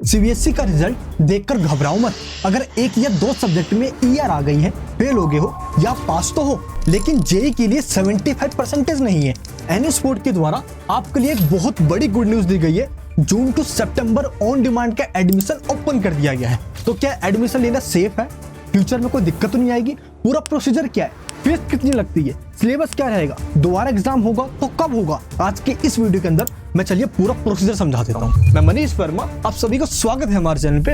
CBSE का result देखकर घबराओ मत। अगर एक या दो सब्जेक्ट में ईआर आ गई है, फेल हो गए हो या पास तो हो, लेकिन जेई के लिए 75% नहीं है। एनी स्पोर्ट के द्वारा आपके लिए एक बहुत बड़ी गुड न्यूज दी गई है। जून टू सितंबर ऑन डिमांड का एडमिशन ओपन कर दिया गया है। तो क्या एडमिशन लेना सेफ है? फ्यूचर में कोई दिक्कत तो नहीं आएगी? पूरा प्रोसीजर क्या है? फीस कितनी लगती है? सिलेबस क्या रहेगा? दोबारा एग्जाम होगा तो कब होगा? आज के इस वीडियो के अंदर मैं चलिए पूरा प्रोसीजर समझा देता हूँ। मैं मनीष वर्मा, आप सभी को स्वागत है हमारे चैनल पे।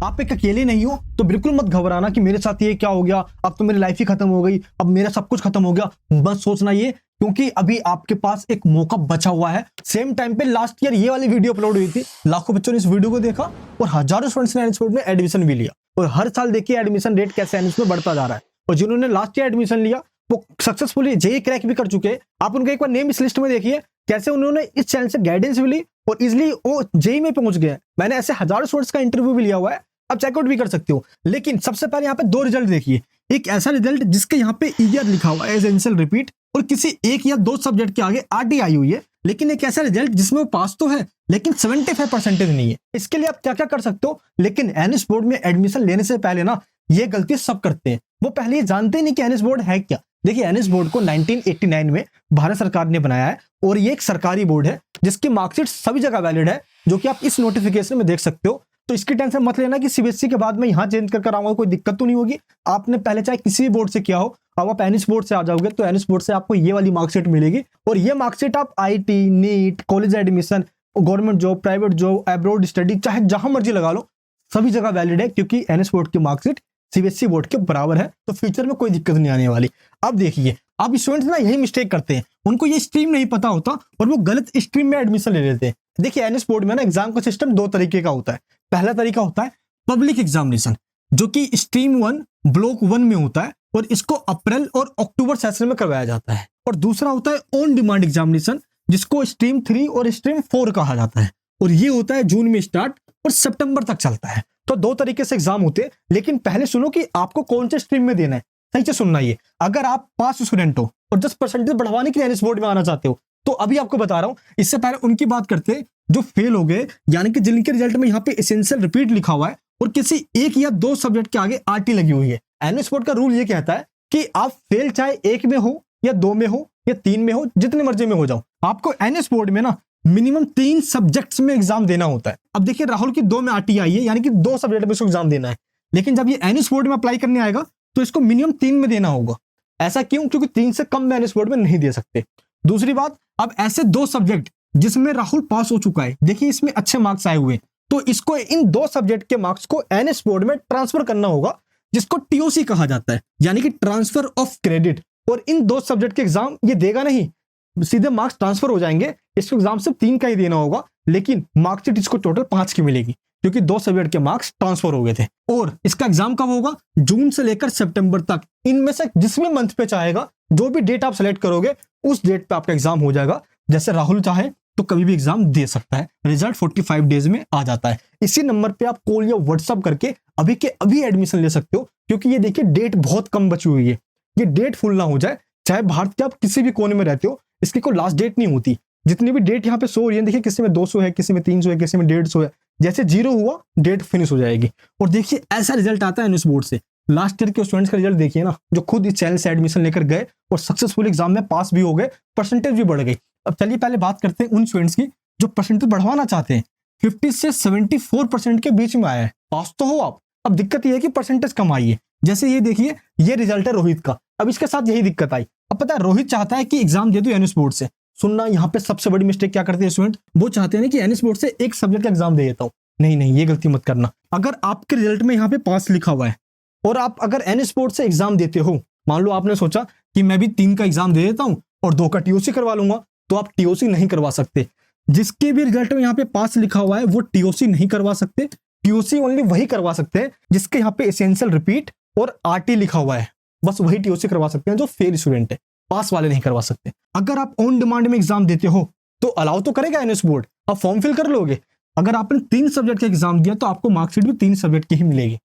आप एक अकेले नहीं हो तो बिल्कुल मत घबराना कि मेरे साथ ये क्या हो गया, अब तो मेरी लाइफ ही खत्म हो गई, अब मेरा सब कुछ खत्म हो गया। बस सोचना ये, क्योंकि अभी आपके पास एक मौका बचा हुआ है। सेम टाइम पे लास्ट ईयर ये वाली वीडियो अपलोड हुई थी, लाखों बच्चों ने इस वीडियो को देखा और हजारों स्टूडेंट्स ने एनएसपोर्ट में एडमिशन भी लिया। और हर साल देखिए एडमिशन रेट कैसे एनएस में बढ़ता जा रहा है। और जिन्होंने लास्ट ईयर एडमिशन लिया वो सक्सेसफुली जेईई क्रैक भी कर चुके हैं। आप उनका एक बार नेम इस लिस्ट में देखिए, कैसे उन्होंने इस चैनल से गाइडेंस भी ली और इजिली वो जेईई में पहुंच गए। मैंने ऐसे हजारों स्टूडेंट्स का इंटरव्यू भी लिया हुआ है, आप चेकआउट भी कर सकते हो। लेकिन सबसे पहले यहाँ पे दो रिजल्ट देखिए। एक ऐसा रिजल्ट जिसके यहाँ पे ईयर लिखा हुआ है एसेंशियल रिपीट और किसी एक या दो सब्जेक्ट के आगे आरटी आई हुई है। लेकिन एक ऐसा रिजल्ट जिसमें वो पास तो है लेकिन 75% नहीं है। इसके लिए आप क्या क्या कर सकते हो? लेकिन एनएस बोर्ड में एडमिशन लेने से पहले ना ये गलती सब करते हैं, वो पहले ये जानते नहीं कि एनएस बोर्ड है क्या। देखिए एनएस बोर्ड को 1989 में भारत सरकार ने बनाया है और ये एक सरकारी बोर्ड है जिसकी मार्कशीट सभी जगह वैलिड है, जो कि आप इस नोटिफिकेशन में देख सकते हो। तो इसकी टेंशन मत लेना कि सीबीएसई के बाद में यहाँ चेंज कर आऊंगा, कोई दिक्कत तो नहीं होगी। आपने पहले चाहे किसी भी बोर्ड से किया हो, अब आप एनएस बोर्ड से आ जाओगे तो एनएस बोर्ड से आपको ये वाली मार्कशीट मिलेगी। और ये मार्कशीट आप IT, NEET, college admission, government job, private job, abroad study, चाहे जहां मर्जी लगा लो, सभी जगह वैलिड है, क्योंकि एनएस बोर्ड की मार्कशीट सीबीएसई बोर्ड के बराबर है। तो फ्यूचर में कोई दिक्कत नहीं आने वाली। अब देखिए, अब स्टूडेंट्स ना यही मिस्टेक करते हैं, उनको ये स्ट्रीम नहीं पता होता और वो गलत स्ट्रीम में एडमिशन ले लेते हैं। देखिए एनएस बोर्ड में ना एग्जाम का सिस्टम दो तरीके का होता है। पहला तरीका होता है पब्लिक एग्जामिनेशन, जो कि स्ट्रीम 1 ब्लॉक 1 में होता है और इसको अप्रैल और अक्टूबर सेशन में करवाया जाता है। और दूसरा होता है ऑन डिमांड एग्जामिनेशन, जिसको स्ट्रीम 3 और स्ट्रीम 4 कहा जाता है। और ये होता है जून में स्टार्ट और सितंबर तक चलता है। तो दो तरीके से एग्जाम होते हैं। लेकिन पहले सुनो कि आपको कौन से स्ट्रीम में देना है, सही से सुनना। ये अगर आप पास स्टूडेंट हो और 10% बढ़वाने के लिए एनएस बोर्ड में आना चाहते हो तो अभी आपको बता रहा हूं। इससे पहले उनकी बात करते हैं जो फेल हो गए, यानी कि जिनके रिजल्ट में यहाँ पे एसेंशियल रिपीट लिखा हुआ है और किसी एक या दो सब्जेक्ट के आगे आरटी लगी हुई है। एनएस बोर्ड का रूल ये कहता है कि आप फेल चाहे एक में हो या दो में हो या तीन में हो, जितने मर्जी में हो जाओ, आपको एनएस बोर्ड में ना मिनिमम 3 सब्जेक्ट्स में एग्जाम देना होता है। अब देखिए राहुल की 2 में आरटी आई है, यानी कि 2 सब्जेक्ट में इसको एग्जाम देना है। लेकिन जब ये एनएस बोर्ड में अप्लाई करने आएगा तो इसको मिनिमम 3 में देना होगा। ऐसा क्यों? क्योंकि 3 से कम में एनएस बोर्ड में नहीं दे सकते। दूसरी बात, अब ऐसे 2 सब्जेक्ट जिसमें राहुल पास हो चुका है, देखिए इसमें अच्छे मार्क्स आए हुए, तो इसको इन 2 सब्जेक्ट के मार्क्स को एनएस बोर्ड में ट्रांसफर करना होगा, जिसको टीओसी कहा जाता है, यानी कि ट्रांसफर ऑफ क्रेडिट। और इन 2 सब्जेक्ट के एग्जाम ये देगा नहीं, सीधे मार्क्स ट्रांसफर हो जाएंगे। इसको एग्जाम सिर्फ 3 का ही देना होगा, लेकिन मार्कशीट इसको टोटल 5 की मिलेगी, क्योंकि 2 सब्जेक्ट के मार्क्स ट्रांसफर हो गए थे। और इसका एग्जाम कब होगा? जून से लेकर सितंबर तक। इनमें से जिसमें मंथ पे चाहेगा, जो भी डेट आप सेलेक्ट करोगे उस डेट पे आपका एग्जाम हो जाएगा। जैसे राहुल चाहे तो कभी भी एग्जाम दे सकता है। रिजल्ट 45 डेज में आ जाता है। इसी नंबर पे आप कॉल या व्हाट्सअप करके अभी के अभी एडमिशन ले सकते हो, क्योंकि ये देखिए डेट बहुत कम बची हुई है। ये डेट फुल ना हो जाए, चाहे भारत के आप किसी भी कोने में रहते हो, इसकी कोई लास्ट डेट नहीं होती। जितनी भी डेट यहाँ पे शो हो रही है, देखिए किसी में 200 है, किसी में 300 है, किसी में 150 है। जैसे 0 हुआ डेट फिनिश हो जाएगी। और देखिए ऐसा रिजल्ट आता है एनएस बोर्ड से। लास्ट ईयर के स्टूडेंट्स का रिजल्ट देखिए ना, जो खुद इस चैनल से एडमिशन लेकर गए और सक्सेसफुल एग्जाम में पास भी हो गए, परसेंटेज भी बढ़ गई। अब चलिए पहले बात करते हैं उन स्टूडेंट्स की जो परसेंटेज बढ़वाना चाहते हैं। 50 से 74% के बीच में आया है, पास तो हो आप। अब दिक्कत ये है कि परसेंटेज कम आई है। जैसे ये देखिए, ये रिजल्ट है रोहित का। अब इसके साथ यही दिक्कत आई। अब पता है रोहित चाहता है कि एग्जाम दे दो एनएस बोर्ड से। सुनना, यहाँ पे सबसे बड़ी मिस्टेक क्या करते हैं स्टूडेंट, वो चाहते हैं कि एनएस बोर्ड से एक सब्जेक्ट का एग्जाम दे देता हूँ। नहीं, ये गलती मत करना। अगर आपके रिजल्ट में यहाँ पे पास लिखा हुआ है और आप अगर एनएस बोर्ड से एग्जाम देते हो, मान लो आपने सोचा कि मैं भी 3 का एग्जाम दे देता हूँ और 2 का टीओसी करवा लूंगा, तो आप टीओसी नहीं करवा सकते। जिसके भी रिजल्ट में यहाँ पे पास लिखा हुआ है वो टीओसी नहीं करवा सकते। टीओसी ओनली वही करवा सकते हैं जिसके यहाँ पे एसेंशियल रिपीट और आरटी लिखा हुआ है, बस वही टीओसी करवा सकते हैं जो फेल स्टूडेंट है। पास वाले नहीं करवा सकते। अगर आप ऑन डिमांड में एग्जाम देते हो तो अलाउ तो करेगा एनएस बोर्ड, आप फॉर्म फिल कर लोगे। अगर आपने 3 सब्जेक्ट का एग्जाम दिया तो आपको मार्कशीट भी 3 सब्जेक्ट की ही मिलेगी।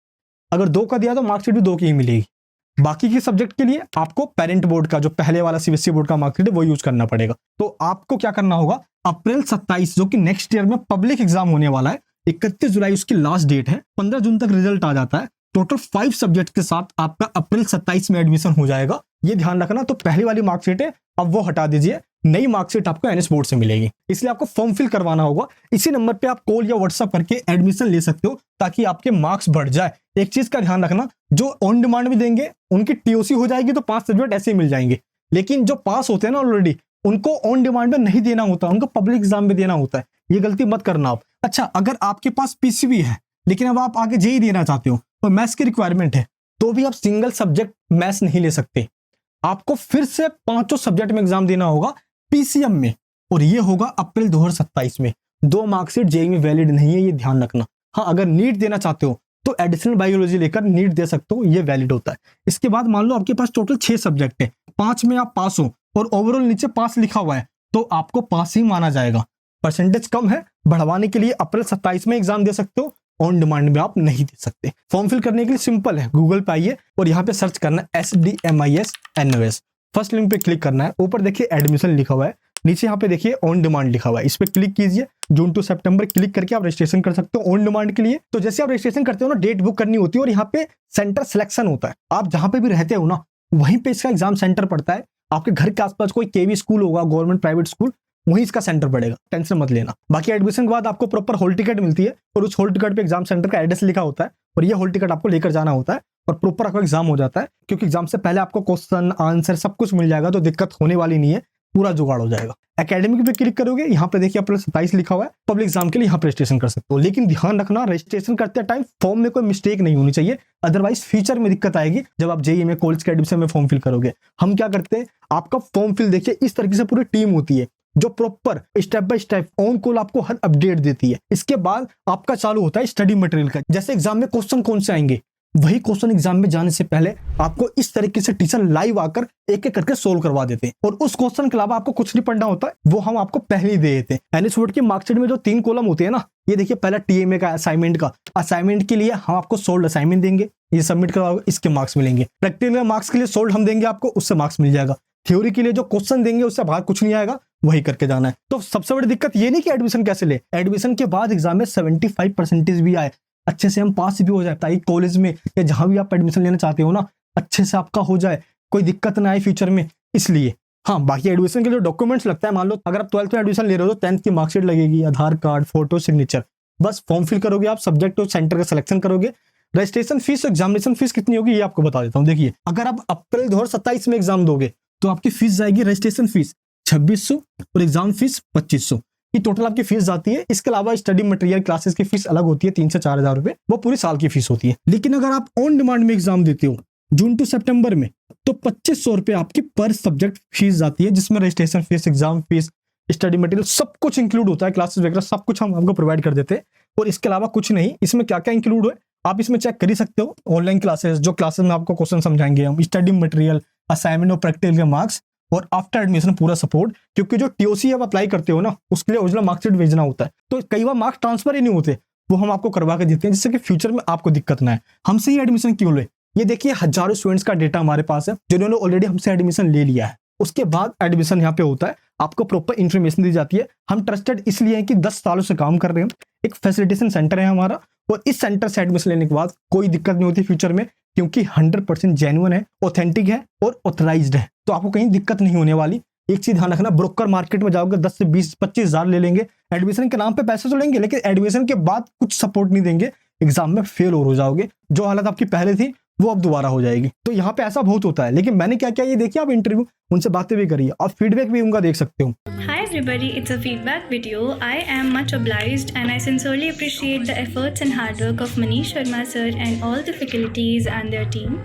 अगर 2 का दिया तो मार्कशीट भी 2 की ही मिलेगी। बाकी के सब्जेक्ट के लिए आपको पेरेंट बोर्ड का जो पहले वाला सीबीएसई बोर्ड का मार्कशीट है वो यूज करना पड़ेगा। तो आपको क्या करना होगा, अप्रैल 27 जो कि नेक्स्ट ईयर में पब्लिक एग्जाम होने वाला है, 31 जुलाई उसकी लास्ट डेट है, 15 जून तक रिजल्ट आ जाता है। टोटल 5 सब्जेक्ट के साथ आपका अप्रैल 27 में एडमिशन हो जाएगा, ये ध्यान रखना। तो पहली वाली मार्कशीट है अब वो हटा दीजिए, नई मार्कशीट आपको एनएस बोर्ड से मिलेगी, इसलिए आपको फॉर्म फिल करवाना होगा। इसी नंबर पे आप कॉल या व्हाट्सएप करके एडमिशन ले सकते हो ताकि आपके मार्क्स बढ़ जाए। एक चीज का ध्यान रखना, जो ऑन डिमांड में देंगे उनकी टीओसी हो जाएगी तो 5 सब्जेक्ट ऐसे ही मिल जाएंगे, लेकिन जो पास होते हैं ना ऑलरेडी, उनको ऑन डिमांड में नहीं देना होता, उनको पब्लिक एग्जाम में देना होता है। ये गलती मत करना आप। अच्छा, अगर आपके पास पीसीबी है लेकिन अब आप आगे जेई देना चाहते हो और मैथ्स की रिक्वायरमेंट है, तो भी आप सिंगल सब्जेक्ट मैथ्स नहीं ले सकते, आपको फिर से 5 सब्जेक्ट में एग्जाम देना होगा पीसीएम में, और ये होगा अप्रैल 2027 में। 2 मार्कशीट जेई में वैलिड नहीं है, ये ध्यान रखना। हाँ, अगर नीट देना चाहते हो तो एडिशनल बायोलॉजी लेकर नीट दे सकते हो, ये वैलिड होता है। इसके बाद मान लो आपके पास टोटल 6 सब्जेक्ट है, 5 में आप पास हो और ओवरऑल नीचे पास लिखा हुआ है, तो आपको पास ही माना जाएगा। परसेंटेज कम है, बढ़वाने के लिए अप्रैल 27 में एग्जाम दे सकते हो, ऑन डिमांड में आप नहीं दे सकते। फॉर्म फिल करने के लिए सिंपल है, गूगल पे आइए और यहाँ पे सर्च करना है SDMIS NOS, फर्स्ट लिंक पे क्लिक करना है। ऊपर देखिए एडमिशन लिखा हुआ है, नीचे यहाँ पे देखिए ऑन डिमांड लिखा हुआ है, इस पे क्लिक कीजिए। जून टू सितंबर क्लिक करके आप रजिस्ट्रेशन कर सकते हो ऑन डिमांड के लिए। तो जैसे आप रजिस्ट्रेशन करते हो ना, डेट बुक करनी होती है और यहाँ पे सेंटर सिलेक्शन होता है। आप जहाँ पे भी रहते हो ना, वहीं पे इसका एग्जाम सेंटर पड़ता है। आपके घर के आसपास कोई केवी स्कूल होगा, गवर्नमेंट प्राइवेट स्कूल, वहीं इसका सेंटर पड़ेगा, टेंशन मत लेना। बाकी एडमिशन के बाद आपको प्रॉपर हॉल टिकट मिलती है और उस हॉल टिकट पे एग्जाम सेंटर का एड्रेस लिखा होता है और ये हॉल टिकट आपको लेकर जाना होता है और प्रॉपर आपका एग्जाम हो जाता है, क्योंकि एग्जाम से पहले आपको क्वेश्चन आंसर सब कुछ मिल जाएगा, तो दिक्कत होने वाली नहीं है, पूरा जुगाड़ हो जाएगा। एकेडमिक पे क्लिक करोगे, यहाँ पे देखिए अप्रैल 27 लिखा हुआ है, पब्लिक एग्जाम के लिए यहाँ पे रजिस्ट्रेशन कर सकते हो। लेकिन ध्यान रखना, रजिस्ट्रेशन करते टाइम फॉर्म में कोई मिस्टेक नहीं होनी चाहिए, अदरवाइज फ्यूचर में दिक्कत आएगी जब आप जेईई में कॉलेज के एडमिशन में फॉर्म फिल करोगे। हम क्या करते हैं, आपका फॉर्म फिल देखिए इस तरीके से पूरी टीम होती है जो proper step by step on call आपको हर अपडेट देती है। इसके बाद आपका चालू होता है स्टडी मटेरियल का। जैसे एग्जाम में क्वेश्चन कौन से आएंगे, वही क्वेश्चन एग्जाम में जाने से पहले आपको इस तरीके से टीचर लाइव आकर एक एक करके सोल्व करवा देते हैं, और उस क्वेश्चन के अलावा आपको कुछ नहीं पढ़ना होता है, वो हम आपको पहले ही दे देते हैं। एनएस बोर्ड की मार्कशीट में जो 3 कॉलम होते हैं ना, ये देखिए पहला टीएमए का असाइनमेंट के लिए हम आपको सोल्ड असाइनमेंट देंगे, ये सबमिट करवाओगे, इसके मार्क्स मिलेंगे। प्रैक्टिकल मार्क्स के लिए सोल्ड हम देंगे आपको, उससे मार्क्स मिल जाएगा। थ्योरी के लिए जो क्वेश्चन देंगे उससे बाहर कुछ नहीं आएगा, वही करके जाना है। तो सबसे बड़ी दिक्कत ये नहीं कि एडमिशन कैसे ले, एडमिशन के बाद एग्जाम में 75% भी आए, अच्छे से हम पास भी हो जाए, ताकि कॉलेज में या जहां भी आप एडमिशन लेना चाहते हो ना, अच्छे से आपका हो जाए, कोई दिक्कत ना आए फ्यूचर में, इसलिए। हाँ, बाकी एडमिशन के लिए डॉक्यूमेंट्स लगता है, मान लो अगर आप 12th में एडमिशन ले रहे हो तो 10th की मार्कशीट लगेगी, आधार कार्ड, फोटो, सिग्नेचर। बस फॉर्म फिल करोगे आप, सब्जेक्ट और सेंटर का सिलेक्शन करोगे। रजिस्ट्रेशन फीस, एग्जामिनेशन फीस कितनी होगी ये आपको बता देता हूँ। देखिए, अगर आप अप्रैल 2027 में एग्जाम दोगे तो आपकी फीस जाएगी, रजिस्ट्रेशन फीस 2600 और एग्जाम फीस 2500, ये टोटल आपकी फीस जाती है। इसके अलावा स्टडी मटेरियल क्लासेस की फीस अलग होती है, 3 से 4 हजार रुपए, वो पूरी साल की फीस होती है। लेकिन अगर आप ऑन डिमांड में एग्जाम देते हो जून टू सितंबर में, तो 2500 रुपए आपकी पर सब्जेक्ट फीस जाती है, जिसमें registration fees, exam fees, study material सब कुछ इंक्लूड होता है, क्लासेस वगैरह सब कुछ हम आपको प्रोवाइड कर देते हैं। और इसके अलावा कुछ नहीं, इसमें क्या क्या इंक्लूड है आप इसमें चेक कर ही सकते हो। ऑनलाइन क्लासेस, जो क्लासेस में आपको क्वेश्चन समझाएंगे हम, स्टडी मटेरियल, असाइनमेंट और प्रैक्टिकल के मार्क्स, और आफ्टर एडमिशन पूरा सपोर्ट, क्योंकि जो टीओसी आप अप्लाई करते हो ना, उसके लिए ओरिजिनल मार्कशीट भेजना होता है, तो कई बार मार्क्स ट्रांसफर ही नहीं होते, वो हम आपको करवा के देते हैं, जिससे कि फ्यूचर में आपको दिक्कत ना आए। हमसे ही एडमिशन क्यों ले, ये देखिए हजारों स्टूडेंट्स का डेटा हमारे पास है जिन्होंने ऑलरेडी हमसे एडमिशन ले लिया है। उसके बाद एडमिशन यहाँ पे होता है, आपको प्रॉपर इन्फॉर्मेशन दी जाती है। हम ट्रस्टेड इसलिए हैं कि 10 सालों से काम कर रहे हैं, एक फैसिलिटेशन सेंटर है हमारा, और इस सेंटर से एडमिशन लेने के बाद कोई दिक्कत नहीं होती फ्यूचर में, क्योंकि 100% जेन्युइन है, ऑथेंटिक है और ऑथराइज्ड है, तो आपको कहीं दिक्कत नहीं होने वाली। एक चीज ध्यान रखना, ब्रोकर मार्केट में जाओगे 10 से 20-25 हजार ले लेंगे, एडमिशन के नाम पे पैसे तो लेंगे, लेकिन एडमिशन के बाद कुछ सपोर्ट नहीं देंगे, एग्जाम में फेल हो जाओगे। जो हालत आपकी पहले थी वो अब दोबारा हो जाएगी। तो यहाँ पे ऐसा बहुत होता है। लेकिन मैंने क्या किया, ये देखिए आप इंटरव्यू, उनसे बातें भी करिए, आप फीडबैक भी उनका देख सकते हो। Hi everybody, it's a feedback video. I am much obliged and I sincerely appreciate the efforts and hard work of Manish Sharma sir and all the faculties and their team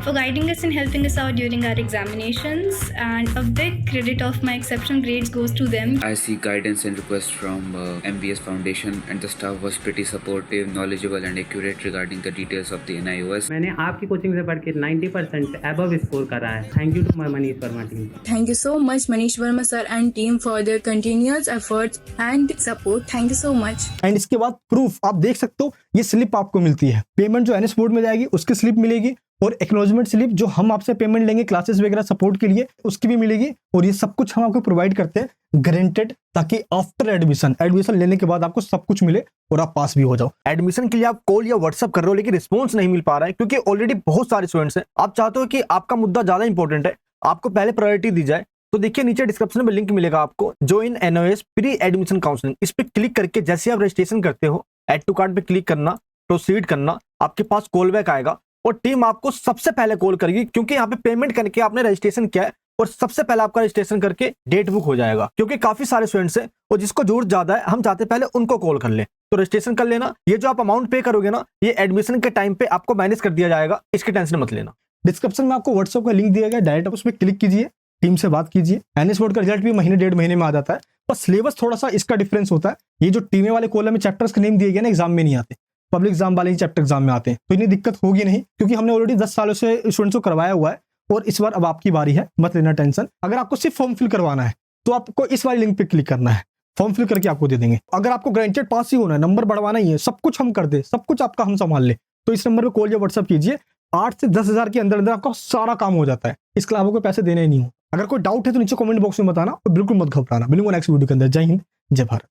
for guiding us and helping us out during our examinations, and a big credit of my exceptional grades goes to them. I seek guidance and requests from MBS Foundation, and the staff was pretty supportive, knowledgeable and accurate regarding the details of the NIOS. मैंने आपकी coaching से पढ़ के 90% above score करा है। Thank you to my Manish Verma team. Thank you so much Manish Verma sir and team for their continuous efforts and support. Thank you so much. And इसके बाद proof आप देख सकते हो, ये स्लिप आपको मिलती है, पेमेंट जो एनएस बोर्ड में जाएगी उसकी स्लिप मिलेगी, और एक्नॉलेजमेंट स्लिप जो हम आपसे पेमेंट लेंगे क्लासेस वगैरह सपोर्ट के लिए उसकी भी मिलेगी। और ये सब कुछ हम आपको प्रोवाइड करते हैं गारंटेड, ताकि आफ्टर एडमिशन लेने के बाद आपको सब कुछ मिले और आप पास भी हो जाओ। एडमिशन के लिए आप कॉल या व्हाट्सअप कर रहे हो लेकिन रिस्पॉन्स नहीं मिल पा रहा है क्योंकि ऑलरेडी बहुत सारे स्टूडेंट्स हैं। आप चाहते हो कि आपका मुद्दा ज्यादा इंपॉर्टेंट है, आपको पहले प्रायोरिटी दी जाए, तो देखिए नीचे डिस्क्रिप्शन में लिंक मिलेगा आपको, join NOS pre admission counselling. इस पे क्लिक करके जैसे आप रजिस्ट्रेशन करते हो ऐड टू कार्ट पे क्लिक करना, प्रोसीड करना, आपके पास कॉल बैक आएगा और टीम आपको सबसे पहले कॉल करेगी क्योंकि यहाँ पे पेमेंट करके आपने रजिस्ट्रेशन किया है और सबसे पहले आपका रजिस्ट्रेशन करके डेट बुक हो जाएगा। क्योंकि काफी सारे स्टूडेंट्स हैं और जिसको जरूरत ज्यादा है, हम चाहते पहले उनको कॉल कर ले, तो रजिस्ट्रेशन कर लेना। ये जो आप अमाउंट पे करोगे ना, ये एडमिशन के टाइम पे आपको मैनेज कर दिया जाएगा, इसकी टेंशन मत लेना। डिस्क्रिप्शन में आपको व्हाट्सएप का लिंक दिया गया, डायरेक्ट आप उस पर क्लिक कीजिए, टीम से बात कीजिए। NS बोर्ड का रिजल्ट भी महीने 1.5 महीने में आ जाता है, बस सिलेबस थोड़ा सा इसका डिफरेंस होता है। ये जो टीमें वाले कॉलम में चैप्टर्स के नेम दिए गए ना, एग्जाम में नहीं आते, पब्लिक एग्जाम वाले चैप्टर एग्जाम में आते हैं, तो इन्हें दिक्कत होगी नहीं क्योंकि हमने ऑलरेडी 10 सालों से स्टूडेंट्स को करवाया हुआ है और इस बार अब आपकी बारी है, मत लेना टेंशन। अगर आपको सिर्फ फॉर्म फिल करवाना है तो आपको इस वाले लिंक पे क्लिक करना है, फॉर्म फिल करके आपको दे देंगे। अगर आपको ग्रांटेड पास ही होना है, नंबर बढ़वाना ही है, सब कुछ हम कर दे, सब कुछ आपका हम संभाल ले, तो इस नंबर पे कॉल या व्हाट्सअप कीजिए। 8 से 10 हज़ार के अंदर अंदर आपका सारा काम हो जाता है, इसके अलावा कोई पैसे देने ही नहीं हो। अगर कोई डाउट है तो नीचे कमेंट बॉक्स में बताना और बिल्कुल मत घबराना। मिलूंगा नेक्स्ट वीडियो के अंदर। जय हिंद, जय भारत।